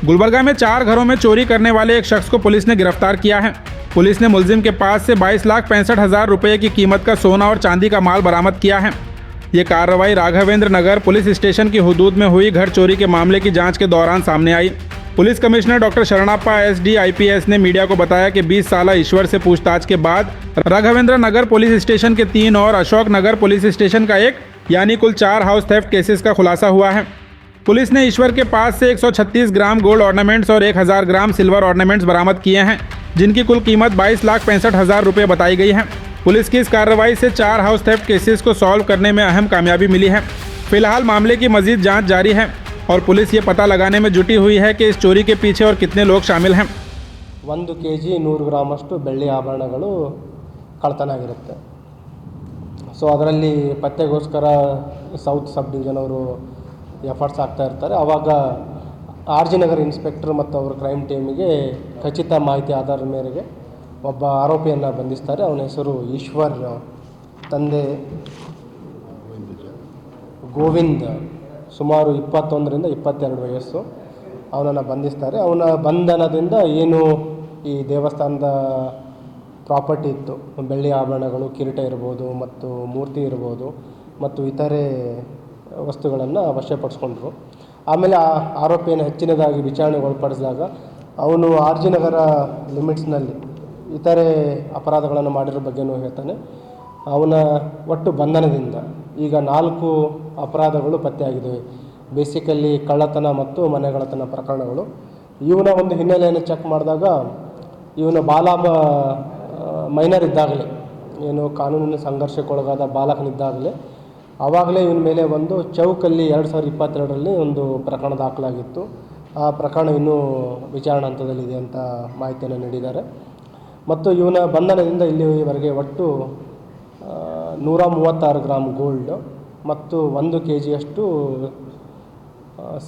गुलबर्गा में 4 घरों में चोरी करने वाले एक शख्स को पुलिस ने गिरफ्तार किया है। पुलिस ने मुलजिम के पास से 22,65,000 रुपये की कीमत का सोना और चांदी का माल बरामद किया है। ये कार्रवाई राघवेंद्र नगर पुलिस स्टेशन की हुदूद में हुई घर चोरी के मामले की जांच के दौरान सामने आई। Police commissioner doctor Sharanappa SD IPS ने मीडिया को बताया कि 20 साला ईश्वर से पूछताछ के बाद राघवेंद्र नगर पुलिस स्टेशन के 3 और अशोक नगर पुलिस स्टेशन का 1 यानी कुल 4 हाउस थेफ्ट केसेस का खुलासा हुआ है। पुलिस ने ईश्वर के पास से 136 ग्राम गोल्ड ऑर्नामेंट्स और 1000 ग्राम सिल्वर ऑर्नामेंट्स बरामद किए हैं, जिनकी कुल कीमत 22,65,000 रुपये बताई गई है। पुलिस की इस कार्रवाई से 4 हाउस थेफ्ट केसेस को सॉल्व करने में अहम कामयाबी मिली है। फिलहाल मामले की मजीद जांच जारी है और पुलिस ये पता लगाने में जुटी हुई है कि इस चोरी के पीछे और कितने लोग शामिल हैं। 1 kg 100 ಗ್ರಾಮಷ್ಟು ಬೆಳ್ಳಿ ಆಭರಣಗಳು ಕಳ್ಳತನ ಆಗಿರುತ್ತೆ. ಸೊ ಅದರಲ್ಲಿ ಪತ್ತೆಗೋಸ್ಕರ ಸೌತ್ ಸಬ್ ಡಿವಿಷನ್ ಅವರು ಎಫರ್ಟ್ಸ್ ಆಗ್ತಾ ಇರ್ತಾರೆ. ಆವಾಗ RG ನಗರ್ ಇನ್ಸ್ಪೆಕ್ಟರ್ ಮತ್ತು ಅವರ ಕ್ರೈಮ್ ಟೀಮಿಗೆ ಖಚಿತ ಮಾಹಿತಿ ಆಧಾರದ ಮೇರೆಗೆ ಒಬ್ಬ ಆರೋಪಿಯನ್ನು ಬಂಧಿಸ್ತಾರೆ. ಅವನ ಹೆಸರು ಈಶ್ವರ್, ತಂದೆ ಗೋವಿಂದ್, ಸುಮಾರು 21ರಿಂದ 22 ವಯಸ್ಸು. ಅವನನ್ನು ಬಂಧಿಸ್ತಾರೆ. ಅವನ ಬಂಧನದಿಂದ ಏನು ಈ ದೇವಸ್ಥಾನದ ಪ್ರಾಪರ್ಟಿ ಇತ್ತು, ಬೆಳ್ಳಿ ಆಭರಣಗಳು, ಕಿರೀಟ ಇರ್ಬೋದು ಮತ್ತು ಮೂರ್ತಿ ಇರ್ಬೋದು ಮತ್ತು ಇತರೆ ವಸ್ತುಗಳನ್ನು ವಶಪಡಿಸ್ಕೊಂಡ್ರು. ಆಮೇಲೆ ಆ ಆರೋಪಿಯನ್ನು ಹೆಚ್ಚಿನದಾಗಿ ವಿಚಾರಣೆಗೆ ಒಳಪಡಿಸಿದಾಗ ಅವನು RG ನಗರ ಲಿಮಿಟ್ಸ್ನಲ್ಲಿ ಇತರೆ ಅಪರಾಧಗಳನ್ನು ಮಾಡಿರೋ ಬಗ್ಗೆಯೂ ಹೇಳ್ತಾನೆ. ಅವನ ಒಟ್ಟು ಬಂಧನದಿಂದ ಈಗ 4 ಅಪರಾಧಗಳು ಪತ್ತೆಯಾಗಿದ್ದಾವೆ. ಬೇಸಿಕಲಿ ಕಳ್ಳತನ ಮತ್ತು ಮನೆಗಳ್ಳತನ ಪ್ರಕರಣಗಳು. ಇವನ ಒಂದು ಹಿನ್ನೆಲೆಯನ್ನು ಚೆಕ್ ಮಾಡಿದಾಗ ಇವನ ಮೈನರ್ ಇದ್ದಾಗಲೇ, ಏನು ಕಾನೂನಿನ ಸಂಘರ್ಷಕ್ಕೊಳಗಾದ ಬಾಲಕನಿದ್ದಾಗಲೇ ಆವಾಗಲೇ ಇವನ ಮೇಲೆ ಒಂದು ಚೌಕಲ್ಲಿ 2022ರಲ್ಲಿ ಒಂದು ಪ್ರಕರಣ ದಾಖಲಾಗಿತ್ತು. ಆ ಪ್ರಕರಣ ಇನ್ನೂ ವಿಚಾರಣಾ ಹಂತದಲ್ಲಿದೆ ಅಂತ ಮಾಹಿತಿಯನ್ನು ನೀಡಿದ್ದಾರೆ. ಮತ್ತು ಇವನ ಬಂಧನದಿಂದ ಇಲ್ಲಿವರೆಗೆ ಒಟ್ಟು 136 ಗ್ರಾಮ್ ಗೋಲ್ಡ್ ಮತ್ತು 1 kgಯಷ್ಟು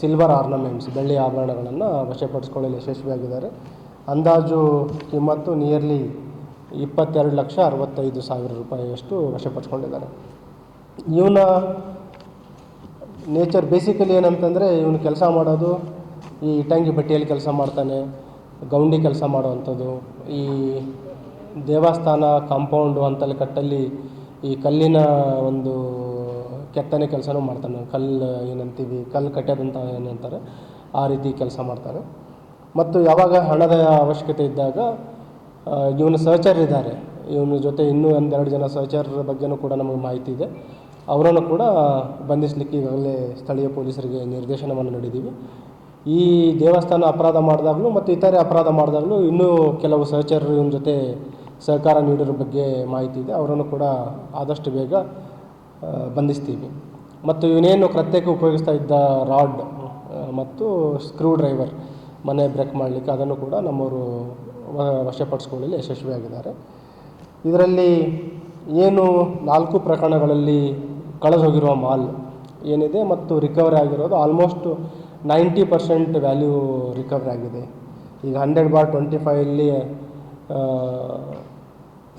ಸಿಲ್ವರ್ ಆರ್ನಮೆಂಟ್ಸ್, ಬೆಳ್ಳಿ ಆಭರಣಗಳನ್ನು ವಶಪಡಿಸ್ಕೊಳ್ಳಲು ಯಶಸ್ವಿಯಾಗಿದ್ದಾರೆ. ಅಂದಾಜು ಕಿಮ್ಮತ್ತು ನಿಯರ್ಲಿ 22,65,000 ರೂಪಾಯಿಯಷ್ಟು ವಶಪಡಿಸ್ಕೊಂಡಿದ್ದಾರೆ. ಇವನ ನೇಚರ್ ಬೇಸಿಕಲಿ ಏನಂತಂದರೆ, ಇವನು ಕೆಲಸ ಮಾಡೋದು ಈ ಇಟಂಗಿ ಬಟ್ಟೆಯಲ್ಲಿ ಕೆಲಸ ಮಾಡ್ತಾನೆ, ಗೌಂಡಿ ಕೆಲಸ ಮಾಡೋವಂಥದ್ದು, ಈ ದೇವಸ್ಥಾನ ಕಾಂಪೌಂಡು ಅಂತಲ್ಲಿ ಕಟ್ಟಲ್ಲಿ ಈ ಕಲ್ಲಿನ ಒಂದು ಕೆತ್ತನೆ ಕೆಲಸನೂ ಮಾಡ್ತಾನೆ. ಏನಂತೀವಿ, ಕಲ್ಲು ಕಟ್ಟೋದಂತ ಏನಂತಾರೆ, ಆ ರೀತಿ ಕೆಲಸ ಮಾಡ್ತಾನೆ. ಮತ್ತು ಯಾವಾಗ ಹಣದ ಅವಶ್ಯಕತೆ ಇದ್ದಾಗ ಇವನ ಸಹಚರ್ ಇದ್ದಾರೆ, ಇವನ ಜೊತೆ ಇನ್ನೂ 2 ಜನ ಸಹಚರರ ಬಗ್ಗೆನೂ ಕೂಡ ನಮಗೆ ಮಾಹಿತಿ ಇದೆ. ಅವರನ್ನು ಕೂಡ ಬಂಧಿಸಲಿಕ್ಕೆ ಈಗಾಗಲೇ ಸ್ಥಳೀಯ ಪೊಲೀಸರಿಗೆ ನಿರ್ದೇಶನವನ್ನು ನೀಡಿದ್ದೀವಿ. ಈ ದೇವಸ್ಥಾನ ಅಪರಾಧ ಮಾಡಿದಾಗಲೂ ಮತ್ತು ಇತರೆ ಅಪರಾಧ ಮಾಡಿದಾಗಲೂ ಇನ್ನೂ ಕೆಲವು ಸಹಚರರು ಇವನ ಜೊತೆ ಸಹಕಾರ ನೀಡಿರೋ ಬಗ್ಗೆ ಮಾಹಿತಿ ಇದೆ. ಅವರನ್ನು ಕೂಡ ಆದಷ್ಟು ಬೇಗ ಬಂಧಿಸ್ತೀವಿ. ಮತ್ತು ಇವನೇನು ಕೃತ್ಯಕ್ಕೆ ಉಪಯೋಗಿಸ್ತಾ ಇದ್ದ ರಾಡ್ ಮತ್ತು ಸ್ಕ್ರೂ ಡ್ರೈವರ್, ಮನೆ ಬ್ರೇಕ್ ಮಾಡಲಿಕ್ಕೆ, ಅದನ್ನು ಕೂಡ ನಮ್ಮವರು ವಶಪಡಿಸ್ಕೊಳ್ಳಲು ಯಶಸ್ವಿಯಾಗಿದ್ದಾರೆ. ಇದರಲ್ಲಿ ಏನು 4 ಪ್ರಕರಣಗಳಲ್ಲಿ ಕಳೆದು ಹೋಗಿರುವ ಮಾಲ್ ಏನಿದೆ ಮತ್ತು ರಿಕವರಿ ಆಗಿರೋದು ಆಲ್ಮೋಸ್ಟ್ 90% ವ್ಯಾಲ್ಯೂ ರಿಕವರಿ ಆಗಿದೆ. ಈಗ 100/25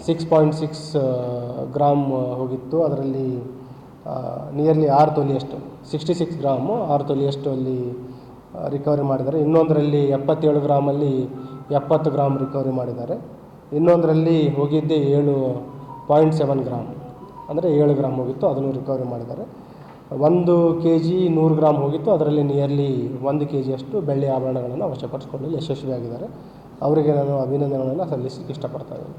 6.6 ಗ್ರಾಮ್ ಹೋಗಿತ್ತು. ಅದರಲ್ಲಿ ನಿಯರ್ಲಿ 6 ತೊಲೆಯಷ್ಟು 66 ಗ್ರಾಮು 6 ತೊಲೆಯಷ್ಟು ಅಲ್ಲಿ ರಿಕವರಿ ಮಾಡಿದ್ದಾರೆ. ಇನ್ನೊಂದರಲ್ಲಿ 77 ಗ್ರಾಮಲ್ಲಿ 70 ಗ್ರಾಮ್ ರಿಕವರಿ ಮಾಡಿದ್ದಾರೆ. ಇನ್ನೊಂದರಲ್ಲಿ ಹೋಗಿದ್ದೆ 7.7 ಗ್ರಾಮ್, ಅಂದರೆ 7 ಗ್ರಾಮ್ ಹೋಗಿತ್ತು, ಅದನ್ನು ರಿಕವರಿ ಮಾಡಿದ್ದಾರೆ. 1 kg 100 ಗ್ರಾಮ್ ಹೋಗಿತ್ತು, ಅದರಲ್ಲಿ ನಿಯರ್ಲಿ 1 kgಯಷ್ಟು ಬೆಳ್ಳಿ ಆಭರಣಗಳನ್ನು ವಶಪಡಿಸಿಕೊಳ್ಳಲು ಯಶಸ್ವಿಯಾಗಿದ್ದಾರೆ. ಅವರಿಗೆ ನಾನು ಅಭಿನಂದನೆಗಳನ್ನು ಸಲ್ಲಿಸಲಿಕ್ಕೆ ಇಷ್ಟಪಡ್ತಾ ಇದ್ದೀನಿ.